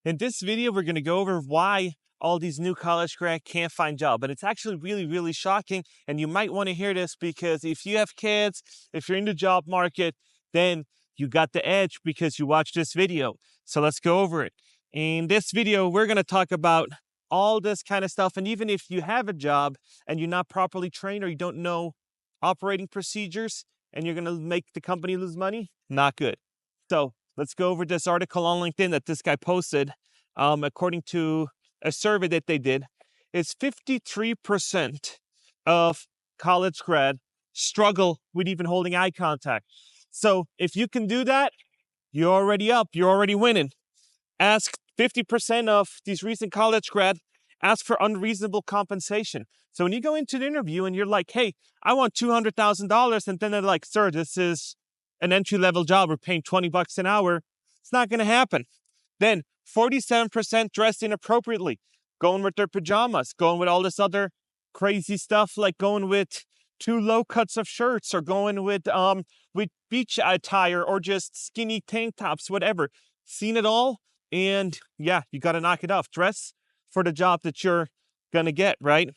In this video, we're going to go over why all these new college grads can't find job. And it's actually really, really shocking. And you might want to hear this because if you have kids, if you're in the job market, then you got the edge because you watched this video. So let's go over it. In this video, we're going to talk about all this kind of stuff. And even if you have a job and you're not properly trained or you don't know operating procedures and you're going to make the company lose money, not good. So let's go over this article on LinkedIn that this guy posted. According to a survey that they did, is 53% of college grad struggle with even holding eye contact. So if you can do that, you're already up, you're already winning. Ask 50% of these recent college grad, ask for unreasonable compensation. So when you go into the interview and you're like, hey, I want $200,000, and then they're like, sir, this is an entry-level job, we're paying $20 an hour, it's not going to happen. Then 47% dressed inappropriately, going with their pajamas, going with all this other crazy stuff, like going with too low cuts of shirts or going with beach attire or just skinny tank tops, whatever. Seen it all, and yeah, you got to knock it off. Dress for the job that you're going to get, right?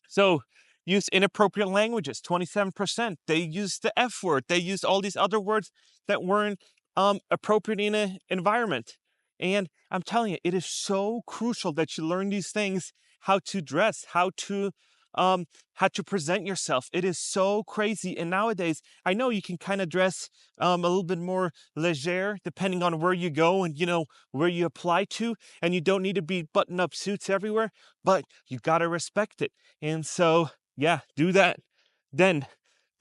So use inappropriate languages, 27%. They use the F word. They use all these other words that weren't appropriate in an environment. And I'm telling you, it is so crucial that you learn these things, how to dress, how to present yourself. It is so crazy. And nowadays, I know you can kind of dress a little bit more leger depending on where you go and, where you apply to. And you don't need to be button-up suits everywhere, but you got to respect it. And so, yeah, do that. Then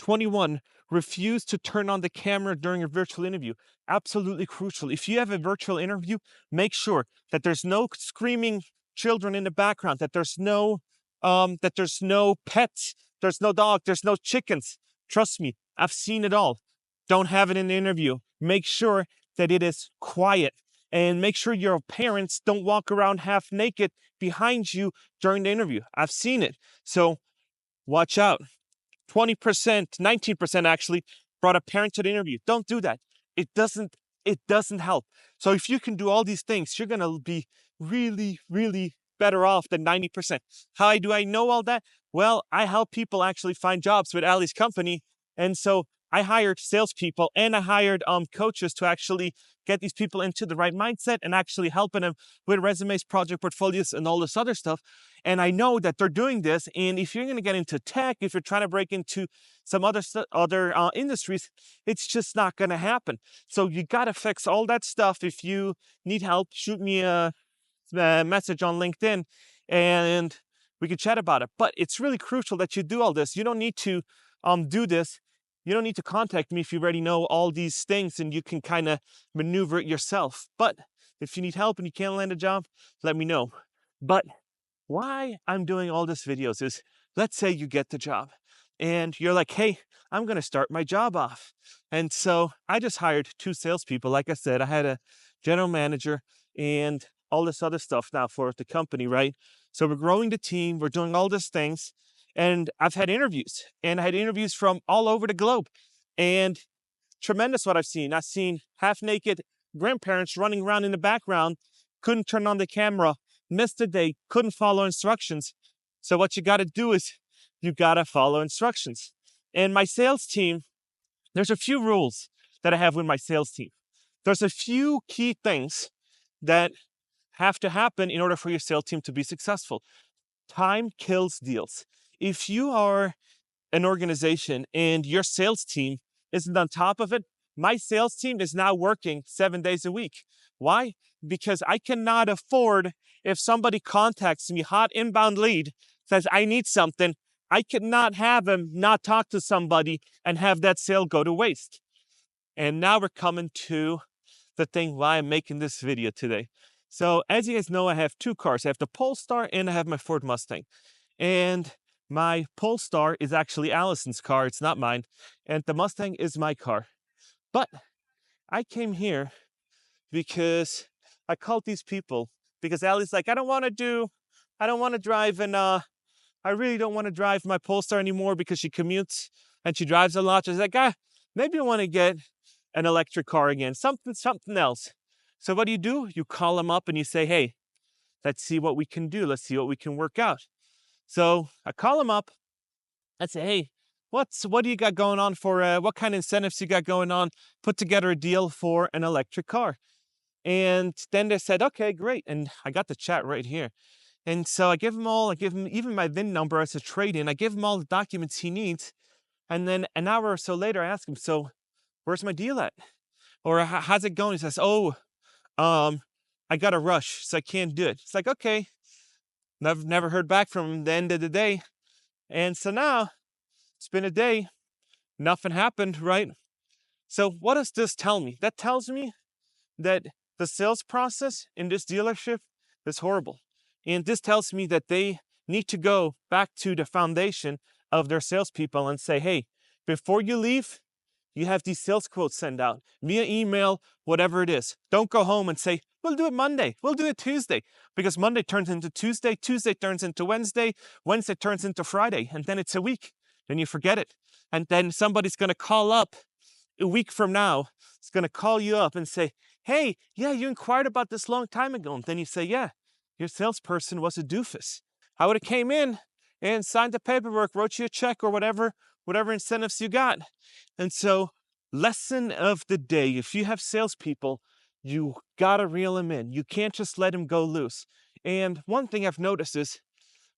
21, refuse to turn on the camera during a virtual interview. Absolutely crucial. If you have a virtual interview, make sure that there's no screaming children in the background, that there's no pets, there's no dog, there's no chickens. Trust me, I've seen it all. Don't have it in the interview. Make sure that it is quiet, and make sure your parents don't walk around half naked behind you during the interview. I've seen it. So watch out. 20%, 19% actually brought a parent to the interview. Don't do that. It doesn't help. So if you can do all these things, you're going to be really, really better off than 90%. How do I know all that? Well, I help people actually find jobs with Ali's company. And so I hired salespeople and I hired coaches to actually get these people into the right mindset and actually helping them with resumes, project portfolios, and all this other stuff. And I know that they're doing this. And if you're going to get into tech, if you're trying to break into some other industries, it's just not going to happen. So you got to fix all that stuff. If you need help, shoot me a message on LinkedIn and we can chat about it. But it's really crucial that you do all this. You don't need to do this. You don't need to contact me if you already know all these things and you can kind of maneuver it yourself. But if you need help and you can't land a job, let me know. But why I'm doing all these videos is, let's say you get the job and you're like, hey, I'm going to start my job off. And so I just hired 2 salespeople. Like I said, I had a general manager and all this other stuff now for the company, right? So we're growing the team. We're doing all these things. And I've had interviews, and I had interviews from all over the globe, and tremendous what I've seen. I've seen half-naked grandparents running around in the background, couldn't turn on the camera, missed a day, couldn't follow instructions. So what you got to do is you got to follow instructions. And my sales team, there's a few rules that I have with my sales team. There's a few key things that have to happen in order for your sales team to be successful. Time kills deals. If you are an organization and your sales team isn't on top of it, my sales team is now working 7 days a week. Why? Because I cannot afford, if somebody contacts me, hot inbound lead, says, I need something, I cannot have them not talk to somebody and have that sale go to waste. And now we're coming to the thing why I'm making this video today. So as you guys know, I have 2 cars. I have the Polestar and I have my Ford Mustang. And my Polestar is actually Allison's car. It's not mine. And the Mustang is my car. But I came here because I called these people because Allie's like, I don't want to drive I really don't want to drive my Polestar anymore because she commutes and she drives a lot. She's like, maybe I want to get an electric car again, something else. So what do? You call them up and you say, hey, let's see what we can do. Let's see what we can work out. So I call them up. I say, hey, what do you got going on for, what kind of incentives you got going on? Put together a deal for an electric car. And then they said, okay, great. And I got the chat right here. And so I give him even my VIN number as a trade-in. I give him all the documents he needs. And then an hour or so later, I ask him, so where's my deal at? Or how's it going? He says, oh, I got a rush, so I can't do it. It's like, okay, never heard back from him the end of the day. And so now it's been a day, nothing happened, right? So what does this tell me? That tells me that the sales process in this dealership is horrible. And this tells me that they need to go back to the foundation of their salespeople and say, hey, before you leave, you have these sales quotes sent out via email, whatever it is. Don't go home and say, we'll do it Monday, we'll do it Tuesday, because Monday turns into Tuesday, Tuesday turns into Wednesday, Wednesday turns into Friday, and then it's a week. Then you forget it. And then somebody's going to call up a week from now. It's going to call you up and say, hey, yeah, you inquired about this long time ago. And then you say, yeah, your salesperson was a doofus. I would have came in and signed the paperwork, wrote you a check or whatever incentives you got. And so, lesson of the day, if you have salespeople, you gotta reel them in. You can't just let them go loose. And one thing I've noticed is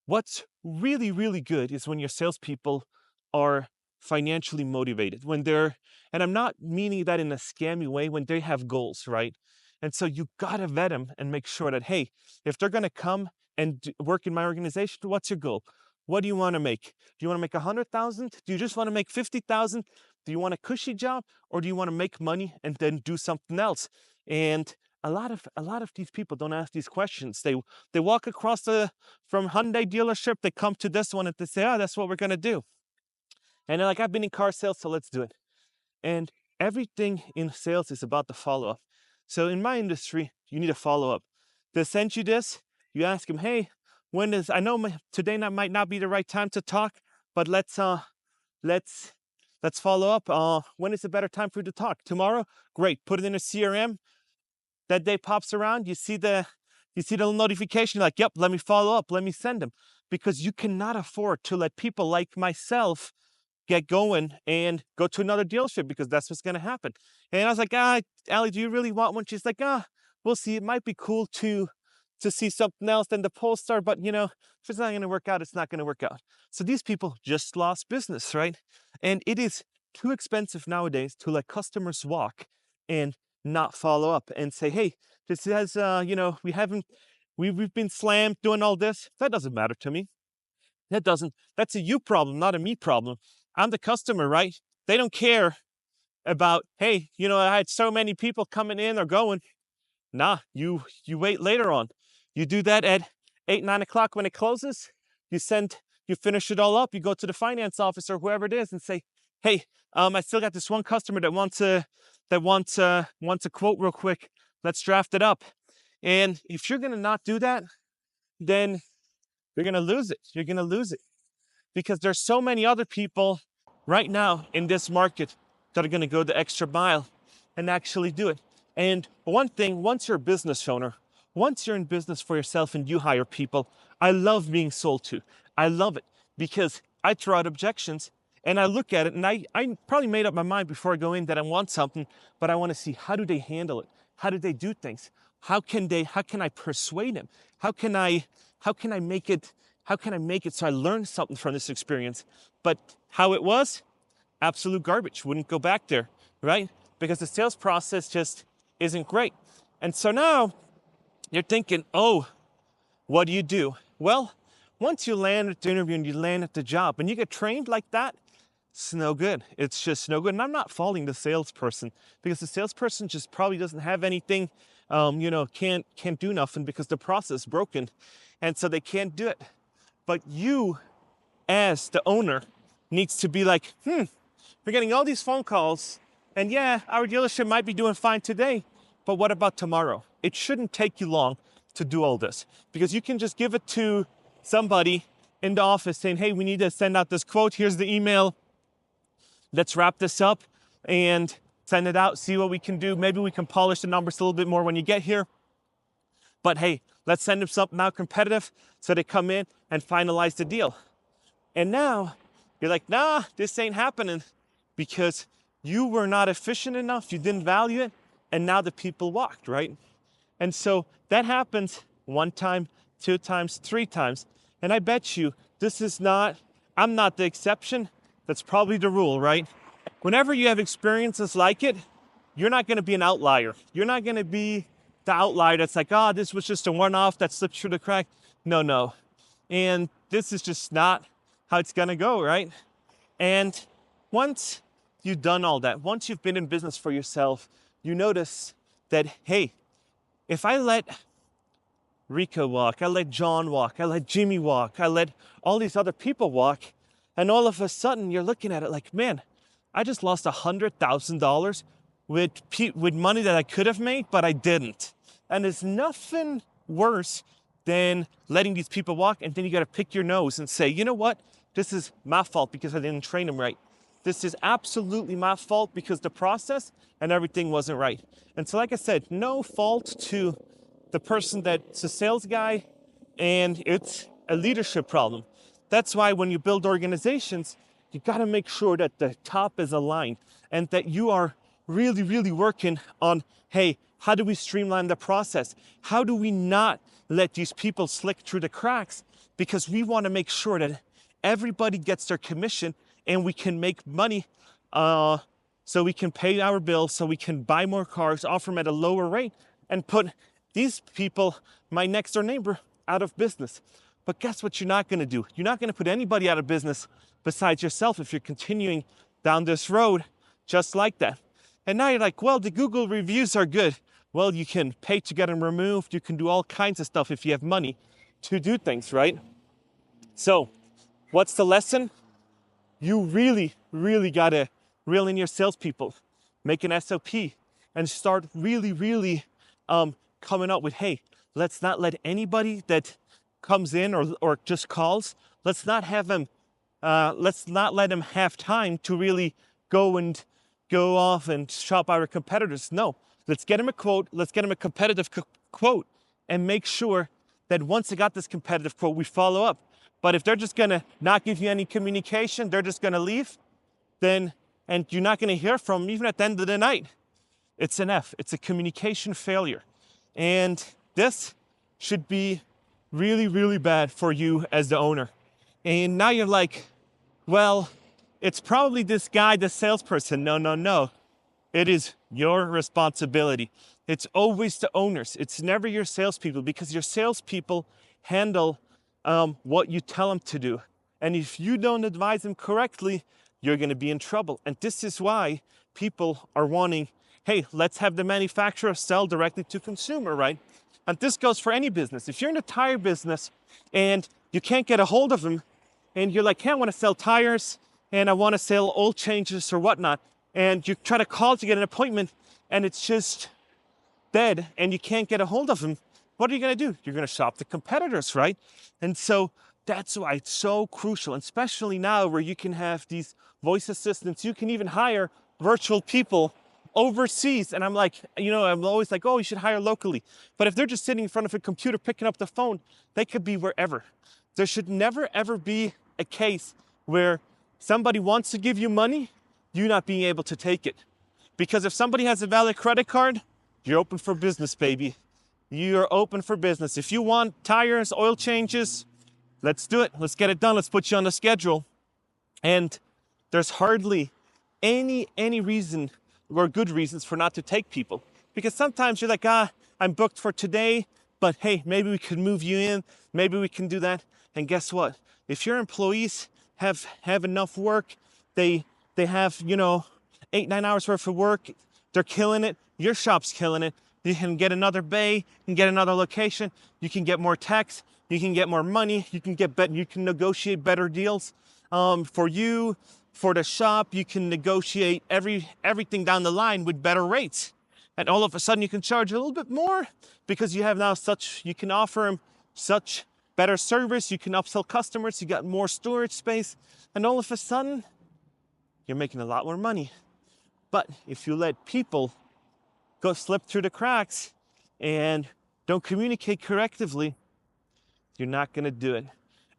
what's really, really good is when your salespeople are financially motivated, when they're, and I'm not meaning that in a scammy way, when they have goals, right? And so you gotta vet them and make sure that, hey, if they're gonna come and work in my organization, what's your goal? What do you want to make? Do you want to make 100,000? Do you just want to make 50,000? Do you want a cushy job, or do you want to make money and then do something else? And a lot of these people don't ask these questions. They walk across from Hyundai dealership, they come to this one and they say, oh, that's what we're gonna do. And they're like, I've been in car sales, so let's do it. And everything in sales is about the follow-up. So in my industry, you need a follow-up. They send you this, you ask them, hey, I know today might not be the right time to talk, but let's follow up. When is a better time for you to talk? Tomorrow? Great. Put it in a CRM. That day pops around. You see the little notification. You're like, yep, let me follow up. Let me send them, because you cannot afford to let people like myself get going and go to another dealership, because that's what's going to happen. And I was like, Allie, do you really want one? She's like, we'll see. It might be cool to see something else than the Polestar, but if it's not going to work out, it's not going to work out. So these people just lost business, right? And it is too expensive nowadays to let customers walk and not follow up and say, hey, this has, we've been slammed doing all this. That doesn't matter to me. That's a you problem, not a me problem. I'm the customer, right? They don't care about, hey, I had so many people coming in or going. Nah, you wait later on. You do that at 8, 9 o'clock when it closes. You finish it all up. You go to the finance officer, whoever it is, and say, hey, I still got this one customer that wants a quote real quick. Let's draft it up. And if you're going to not do that, then you're going to lose it. You're going to lose it, because there's so many other people right now in this market that are going to go the extra mile and actually do it. And one thing, once you're a business owner, once you're in business for yourself and you hire people, I love being sold to. I love it, because I throw out objections and I look at it, and I probably made up my mind before I go in that I want something, but I want to see, how do they handle it? How do they do things? How can I persuade them? How can I make it so I learn something from this experience? But how it was, absolute garbage. Wouldn't go back there, right? Because the sales process just isn't great. And so now you're thinking, oh, what do you do? Well, once you land at the interview and you land at the job and you get trained like that, it's no good. It's just no good. And I'm not faulting the salesperson, because the salesperson just probably doesn't have anything, can't do nothing because the process is broken. And so they can't do it. But you, as the owner, needs to be like, we're getting all these phone calls, and yeah, our dealership might be doing fine today, but what about tomorrow? It shouldn't take you long to do all this, because you can just give it to somebody in the office saying, hey, we need to send out this quote. Here's the email. Let's wrap this up. And send it out, see what we can do. Maybe we can polish the numbers a little bit more when you get here. But hey, let's send them something out competitive so they come in and finalize the deal. And now you're like, nah, this ain't happening because you were not efficient enough, you didn't value it, and now the people walked, right? And so that happens 1 time, 2 times, 3 times. And I bet you I'm not the exception, that's probably the rule, right? Whenever you have experiences like it, you're not gonna be an outlier. You're not gonna be the outlier that's like, oh, this was just a one-off that slipped through the crack. No. And this is just not how it's gonna go, right? And once you've done all that, once you've been in business for yourself, you notice that, hey, if I let Rico walk, I let John walk, I let Jimmy walk, I let all these other people walk, and all of a sudden you're looking at it like, man, I just lost $100,000 with money that I could have made, but I didn't. And there's nothing worse than letting these people walk, and then you got to pick your nose and say, you know what? This is my fault because I didn't train them right. This is absolutely my fault because the process and everything wasn't right. And so, like I said, no fault to the person that's a sales guy, and it's a leadership problem. That's why when you build organizations, you got to make sure that the top is aligned and that you are really, really working on, hey, how do we streamline the process? How do we not let these people slick through the cracks? Because we want to make sure that everybody gets their commission and we can make money so we can pay our bills, so we can buy more cars, offer them at a lower rate, and put these people, my next door neighbor, out of business. But guess what you're not going to do? You're not going to put anybody out of business besides yourself if you're continuing down this road just like that. And now you're like, well, the Google reviews are good. Well, you can pay to get them removed. You can do all kinds of stuff if you have money to do things, right? So what's the lesson? You really, really got to reel in your salespeople, make an SOP, and start really, really coming up with, hey, let's not let anybody that comes in or just calls, let's not let them have time to really go off and shop our competitors. No, let's get them a quote, let's get them a competitive quote, and make sure that once they got this competitive quote, we follow up. But if they're just gonna not give you any communication, they're just gonna leave, and you're not gonna hear from them even at the end of the night, it's an F. It's a communication failure. And this should be really, really bad for you as the owner. And now you're like, well, it's probably this guy, the salesperson. No. It is your responsibility. It's always the owners. It's never your salespeople, because your salespeople handle what you tell them to do. And if you don't advise them correctly, you're going to be in trouble. And this is why people are wanting, hey, let's have the manufacturer sell directly to consumer, right? And this goes for any business. If you're in the tire business and you can't get a hold of them, and you're like, hey, I want to sell tires and I want to sell oil changes or whatnot, and you try to call to get an appointment and it's just dead and you can't get a hold of them, what are you going to do? You're going to shop the competitors, right? And so that's why it's so crucial, and especially now where you can have these voice assistants, you can even hire virtual people overseas. And I'm like, I'm always like, oh, you should hire locally. But if they're just sitting in front of a computer picking up the phone, they could be wherever. There should never, ever be a case where somebody wants to give you money, you not being able to take it. Because if somebody has a valid credit card, you're open for business, baby. You're open for business. If you want tires, oil changes, let's do it. Let's get it done. Let's put you on the schedule. And there's hardly any reason or good reasons for not to take people. Because sometimes you're like, I'm booked for today, but hey, maybe we could move you in. Maybe we can do that. And guess what? If your employees have enough work, they have, 8-9 hours worth of work, they're killing it, your shop's killing it, you can get another bay, you can get another location, you can get more techs, you can get more money, you can negotiate better deals for you, for the shop. You can negotiate everything down the line with better rates. And all of a sudden you can charge a little bit more because you have now you can offer them such better service, you can upsell customers, you got more storage space, and all of a sudden you're making a lot more money. But if you let people go slip through the cracks and don't communicate correctly, you're not going to do it.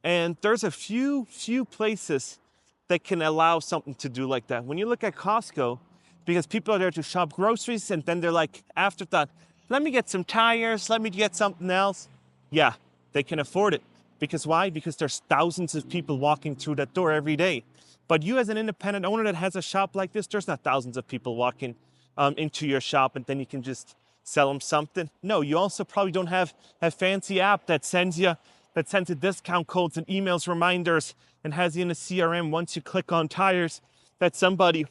And there's a few places that can allow something to do like that. When you look at Costco, because people are there to shop groceries and then they're like, afterthought, let me get some tires, let me get something else. Yeah, they can afford it. Because why? Because there's thousands of people walking through that door every day. But you as an independent owner that has a shop like this, there's not thousands of people walking into your shop and then you can just sell them something. No, you also probably don't have a fancy app that sends you discount codes and emails reminders and has you in a CRM once you click on tires that somebody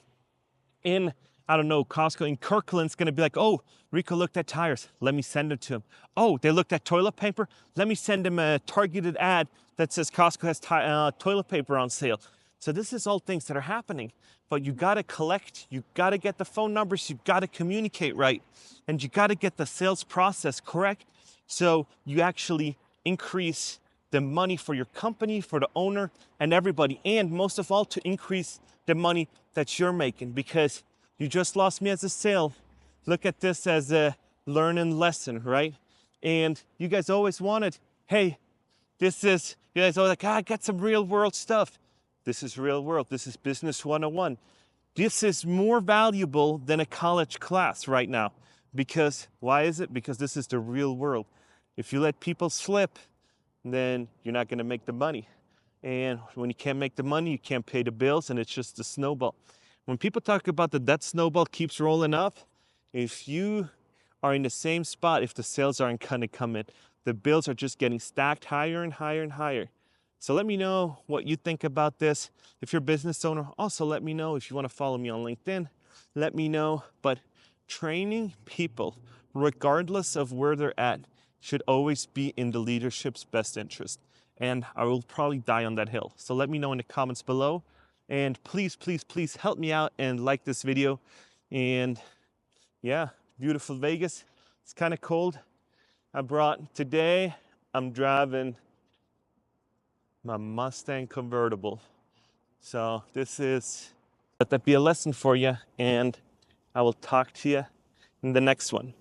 in, I don't know, Costco in Kirkland's gonna be like, oh, Rico looked at tires, let me send it to him. Oh, they looked at toilet paper, let me send him a targeted ad that says Costco has toilet paper on sale. So this is all things that are happening, but you gotta collect, you gotta get the phone numbers, you gotta communicate right, and you gotta get the sales process correct so you actually increase the money for your company, for the owner, and everybody, and most of all, to increase the money that you're making, because you just lost me as a sale. Look at this as a learning lesson, right? And you guys always wanted, hey, you guys always like, I got some real world stuff. This is real world. This is business 101. This is more valuable than a college class right now. Because, why is it? Because this is the real world. If you let people slip, then you're not going to make the money. And when you can't make the money, you can't pay the bills, and it's just a snowball. When people talk about that snowball keeps rolling up, if you are in the same spot, if the sales aren't going to come in, the bills are just getting stacked higher and higher and higher. So let me know what you think about this. If you're a business owner, also let me know. If you want to follow me on LinkedIn, let me know. But training people, regardless of where they're at, should always be in the leadership's best interest. And I will probably die on that hill. So let me know in the comments below. And please, please, please help me out and like this video. And yeah, beautiful Vegas. It's kind of cold. Today, I'm driving my Mustang convertible. So let that be a lesson for you. And I will talk to you in the next one.